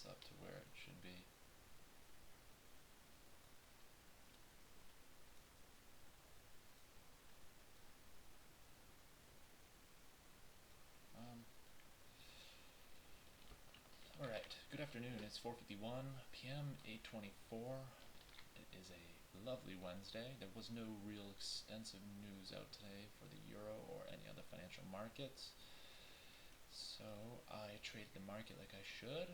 balance up to where it should be. Alright, good afternoon. It's 4:51 p.m., 8:24. It is a lovely Wednesday. There was no real extensive news out today for the euro or any other financial markets. So I traded the market like I should.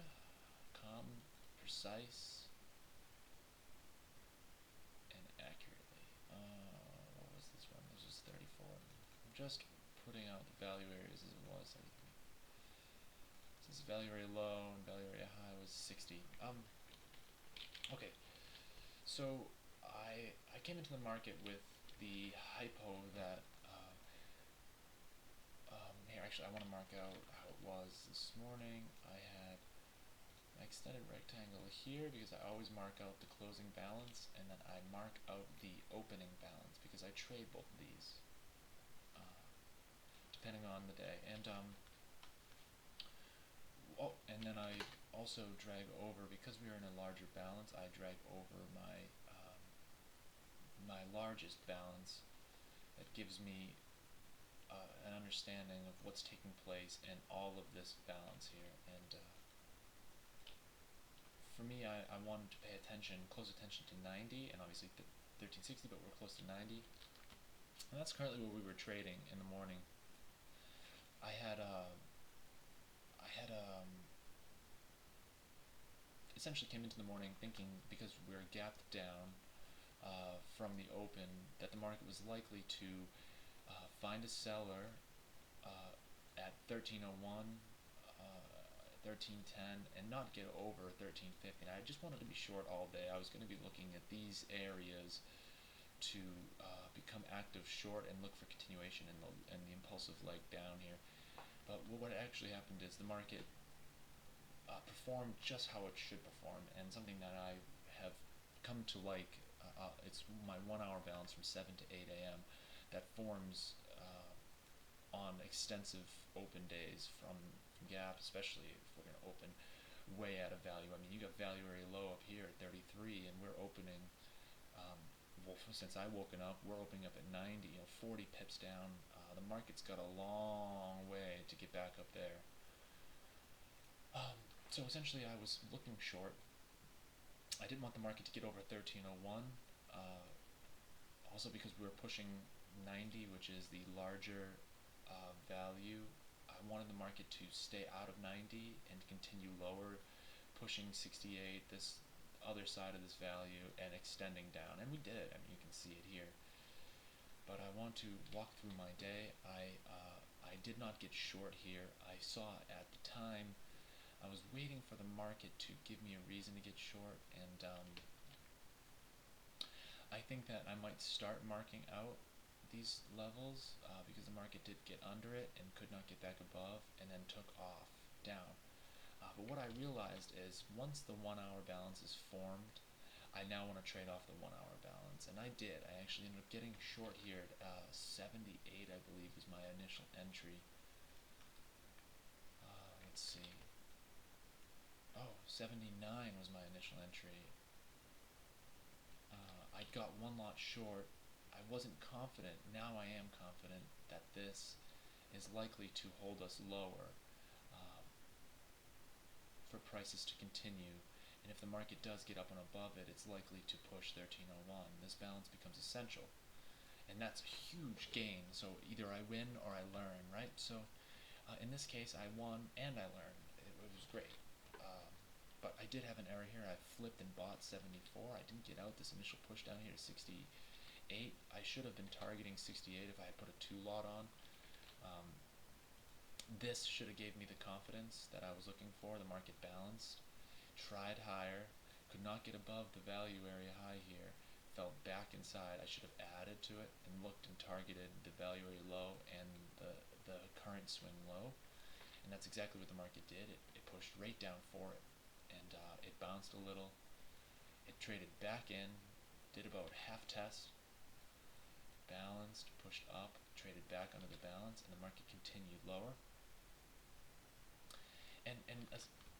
Calm, precise, and accurately. What was this one? This was 34. I'm just putting out the value areas as it was. 33. This value area low and value area high was 60. Okay, so I came into the market with the hypo that here actually I want to mark out how it was this morning. I had my extended rectangle here because I always mark out the closing balance, and then I mark out the opening balance because I trade both of these depending on the day. And then I also drag over, because we are in a larger balance, I drag over my largest balance that gives me an understanding of what's taking place in all of this balance here. And for me, I wanted to pay attention, close attention to 90, and obviously 1360, but we're close to 90. And that's currently where we were trading in the morning. I had essentially came into the morning thinking, because we were gapped down from the open, that the market was likely to find a seller at 1301, 1310, and not get over 1350. And I just wanted to be short all day. I was going to be looking at these areas to become active short and look for continuation in the impulsive leg down here. But what actually happened is the market performed just how it should perform, and something that I have come to like. It's my 1 hour balance from 7 to 8 a.m. that forms on extensive open days from gap, especially if we're going to open way out of value. I mean, you got value area low up here at 33, and we're opening. Well, since I woken up, we're opening up at 90. 40 pips down. The market's got a long way to get back up there. So essentially, I was looking short. I didn't want the market to get over 1301. Also, because we were pushing 90, which is the larger value, I wanted the market to stay out of 90 and continue lower, pushing 68, this other side of this value, and extending down. And we did. I mean, you can see it here. But I want to walk through my day. I did not get short here. I saw at the time, I was waiting for the market to give me a reason to get short, and I think that I might start marking out these levels because the market did get under it and could not get back above, and then took off down. But what I realized is, once the 1 hour balance is formed, I now want to trade off the 1 hour balance, and I did. I actually ended up getting short here at 78, I believe, was my initial entry. Let's see. Oh, 79 was my initial entry. I got one lot short. I wasn't confident. Now I am confident that this is likely to hold us lower for prices to continue. And if the market does get up and above it, it's likely to push 1301. This balance becomes essential. And that's a huge gain. So either I win or I learn, right? So in this case, I won and I learned. It was great. But I did have an error here. I flipped and bought 74. I didn't get out this initial push down here to 68. I should have been targeting 68 if I had put a 2 lot on. This should have gave me the confidence that I was looking for. The market balanced. Tried higher. Could not get above the value area high here. Fell back inside. I should have added to it and looked and targeted the value area low and the current swing low. And that's exactly what the market did. It pushed right down for it. And it bounced a little. It traded back in, did about half test, balanced, pushed up, traded back under the balance, and the market continued lower. And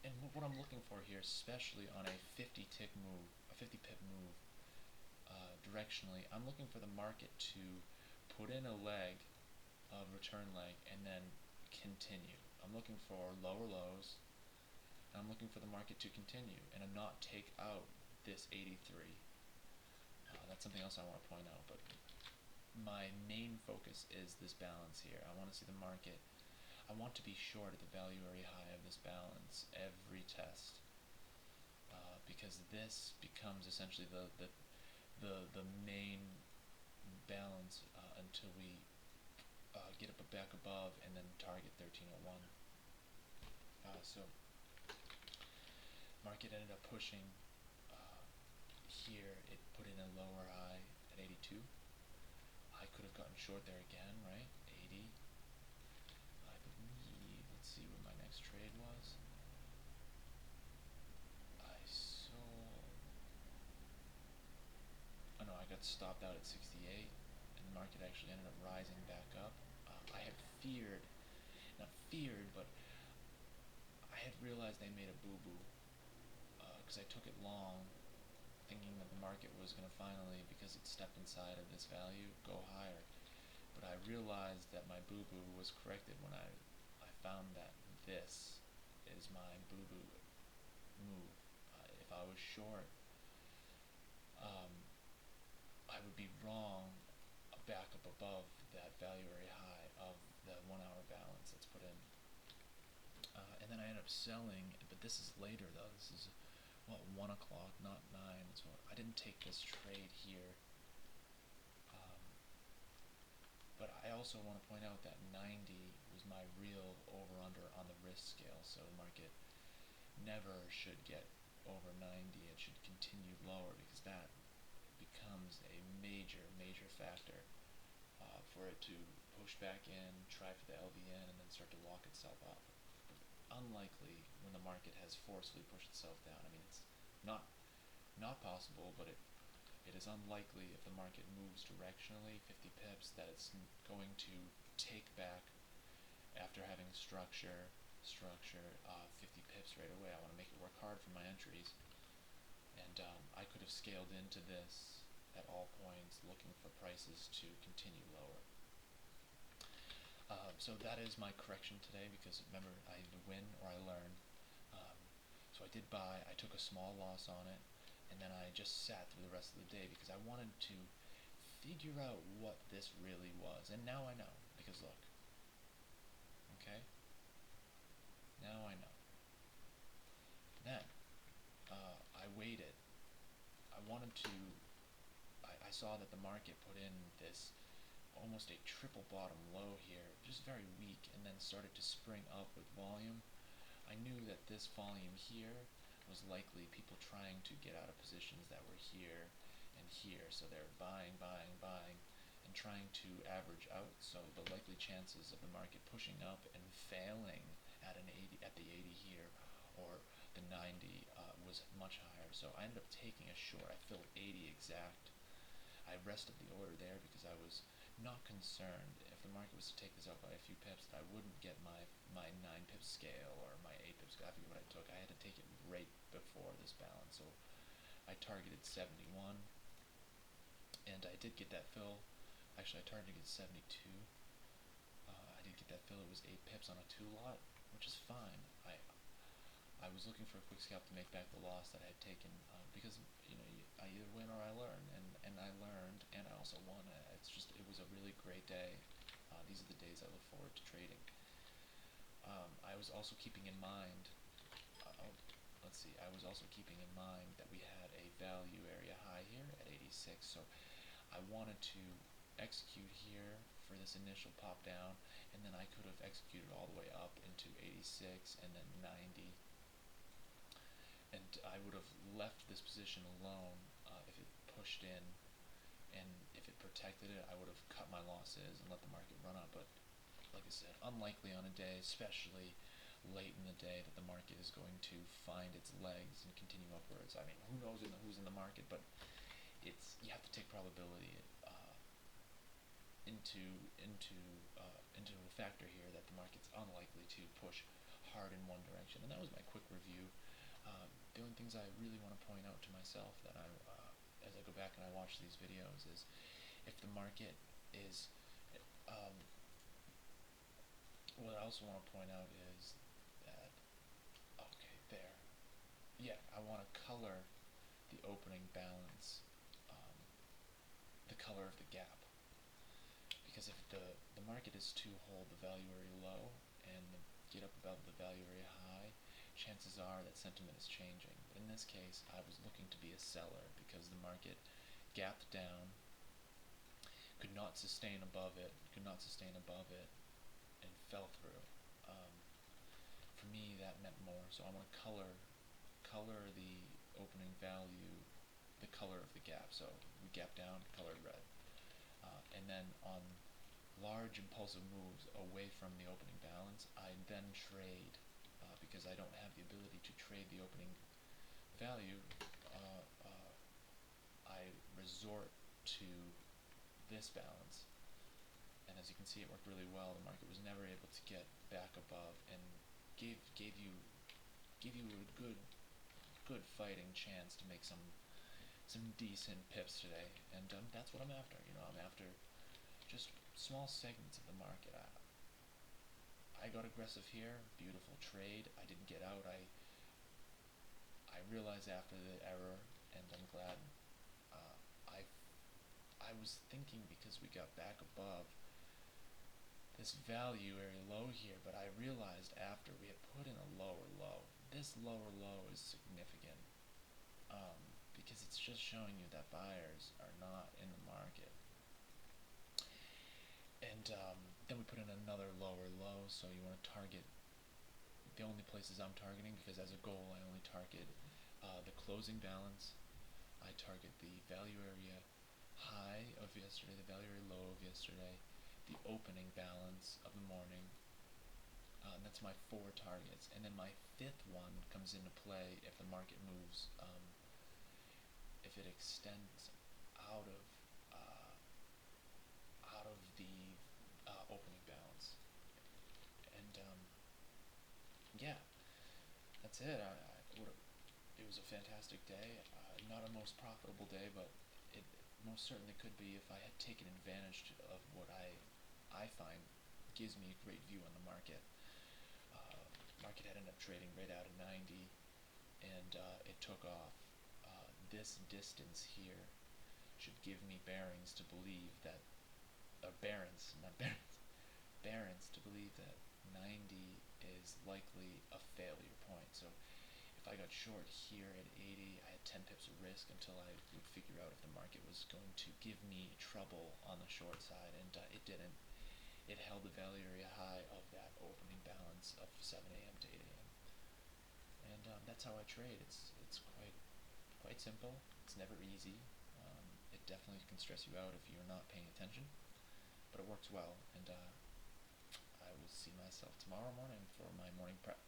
And what I'm looking for here, especially on a 50 tick move, a 50 pip move, directionally, I'm looking for the market to put in a leg, a return leg, and then continue. I'm looking for lower lows, and I'm looking for the market to continue and not take out this 83. That's something else I want to point out, but my main focus is this balance here. I want to see the market. I want to be short at the value area high of this balance every test, because this becomes essentially the main balance until we get up back above and then target 1301. So market ended up pushing here. It put in a lower high at 82. I could have gotten short there again, right? 80. I believe. Let's see what my next trade was. I sold. Oh no, I got stopped out at 68, and the market actually ended up rising back up. I had feared, not feared, but I had realized they made a boo-boo because I took it long, thinking that the market was going to finally, because it stepped inside of this value, go higher. But I realized that my boo-boo was corrected when I found that this is my boo-boo move. If I was short, um, I would be wrong back up above that value area high of the 1 hour balance that's put in. And then I end up selling, but this is later though. This is, what, 1 o'clock, not 9. So I didn't take this trade here. But I also want to point out that 90 was my real over-under on the risk scale. So the market never should get over 90. It should continue lower because that becomes a major, major factor for it to push back in, try for the LVN, and then start to lock itself up. But unlikely when the market has forcefully pushed itself down. I mean, it's not possible, but it is unlikely if the market moves directionally 50 pips that it's going to take back after having structure 50 pips right away. I want to make it work hard for my entries, and I could have scaled into this at all points looking for prices to continue lower. So that is my correction today, because remember, I either win or I learn. Um, so I did buy, I took a small loss on it, and then I just sat through the rest of the day because I wanted to figure out what this really was. And now I know, because look, okay? Now I know. Then, I waited. I wanted to, I saw that the market put in this almost a triple bottom low here, just very weak, and then started to spring up with volume. I knew that this volume here was likely people trying to get out of positions that were here and here, so they're buying, buying, buying, and trying to average out. So the likely chances of the market pushing up and failing at an 80, at the 80 here, or the 90 was much higher. So I ended up taking a short. I filled 80 exact. I rested the order there because I was not concerned if the market was to take this out by a few pips that I wouldn't get my 9 pip scale or my 8 pip scale. I forget what I took. I had to take it right before this balance. So I targeted 71, and I did get that fill. Actually, I targeted 72. I did get that fill. It was 8 pips on a 2 lot, which is fine. I was looking for a quick scalp to make back the loss that I had taken, because I either win or I learn, and I learned, and I also won. It was a really great day. These are the days I look forward to trading. I was also keeping in mind, let's see, I was also keeping in mind that we had a value area high here at 86, so I wanted to execute here for this initial pop down, and then I could have executed all the way up into 86 and then 90. And I would have left this position alone if it pushed in, and if it protected it, I would have cut my losses and let the market run up. But like I said, unlikely on a day, especially late in the day, that the market is going to find its legs and continue upwards. I mean, who knows who's in the market, but you have to take probability into into a factor here that the market's unlikely to push hard in one direction. And that was my quick review. The only things I really want to point out to myself that as I go back and I watch these videos is if the market is, um, what I also want to point out is that, okay, there, yeah, I want to color the opening balance, um, the color of the gap. Because if the market is to hold the value area low and get up above the value area high, chances are that sentiment is changing. But in this case, I was looking to be a seller because the market gapped down, could not sustain above it, and fell through. Um, for me, that meant more. So I want to color the opening value, the color of the gap. So we gap down, colored red. And then on large impulsive moves away from the opening balance, I then trade, because I don't have the ability to trade the opening value, uh, uh, I resort to this balance. And as you can see, it worked really well. The market was never able to get back above and gave you a good fighting chance to make some decent pips today. And that's what I'm after. I'm after just small segments of the market. I got aggressive here, beautiful trade. I didn't get out. I realized after the error, and I'm glad. Uh, I I was thinking because we got back above this value area low here, but I realized after we had put in a lower low. This lower low is significant, because it's just showing you that buyers are not in the market. And then we put in another lower low, so you want to target the only places I'm targeting, because as a goal I only target the closing balance, I target the value area high of yesterday, the value area low of yesterday, the opening balance of the morning, and that's my 4 targets. And then my 5th one comes into play if the market moves, if it extends out of uh, the opening balance. And yeah, that's it. It was a fantastic day. Not a most profitable day, but it most certainly could be if I had taken advantage of what I find gives me a great view on the market. Market had ended up trading right out of 90, and it took off. This distance here should give me bearings to believe that, barons, not barons, bearings to believe that 90 is likely a failure point. So if I got short here at 80, I had 10 pips of risk until I would figure out if the market was going to give me trouble on the short side, and it didn't. It held the value area high of that opening balance of 7 a.m. to 8 a.m. And that's how I trade. It's quite simple. It's never easy. It definitely can stress you out if you're not paying attention, but it works well. And I will see myself tomorrow morning for my morning prep.